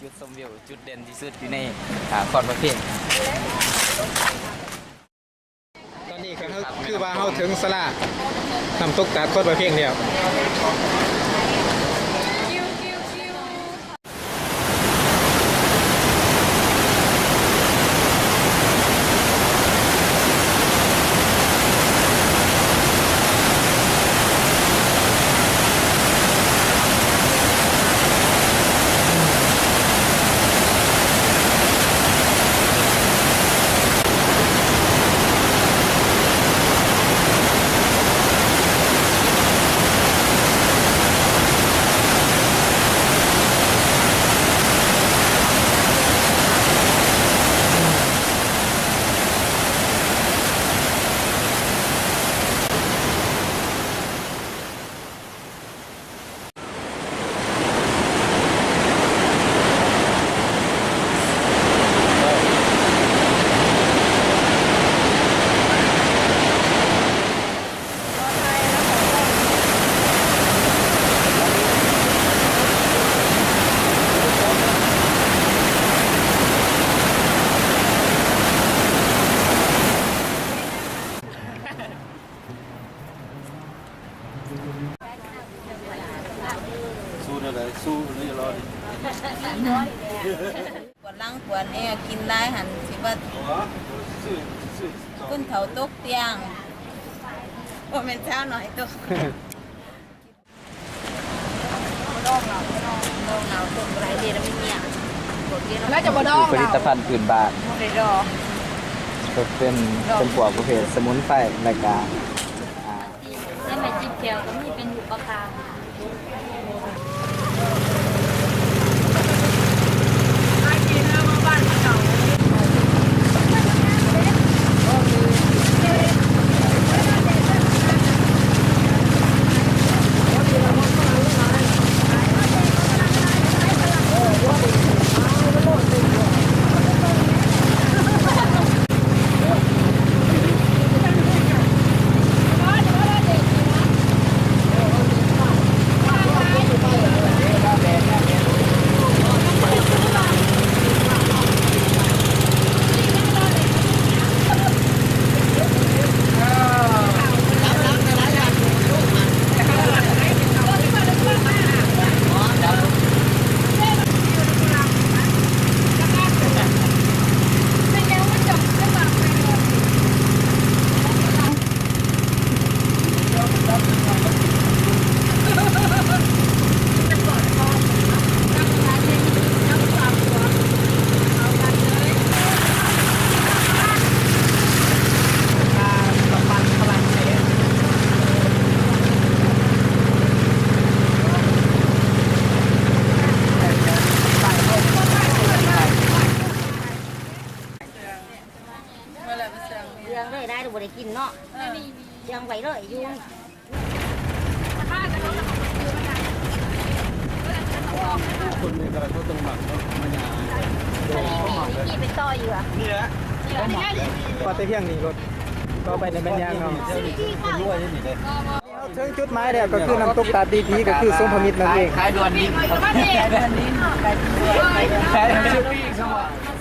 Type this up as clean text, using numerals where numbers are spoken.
จุดชมวิวจุดเด่นที่สุดอยู่ในคอนประเภทตอนนี้คือว่าเขาถึงสลาน้ำตกตาดคดประเภทเดียวสู้นั่นแหละสู้นี่รอดิปวดหลังปวดเอวกินได้หันสิว่าขึ้นเขาตกเตียงว่าเป็นเช้าหน่อยตกดองเราตกไรเดียวไม่เนี่ยน่าจะบ่ดองผลิตภัณฑ์พื้นบ้าน ไม่ได้ดอง เป็นพวกประเภทสมุนไพรรายการให้มาจิบแก้วก็มีเป็นอุปการเรื่องเลยได้ดูบ่ได้กินเนาะยังไหวเลยยุ่งคนนี้ก็เขาต้องหมักเนาะมันยากี่เป็นต่ออยู่อ่ะนี่แหละต้องหมักแล้วพอไปเที่ยงนี้ก็ไปในแม่นยางเนาะถึงจุดหมายแล้วก็คือน้ำตกตาดดีทีก็คือสมพมิตรนั่นเองขายด่วนนี้ขายด่วนนี้ขายด่วนนี้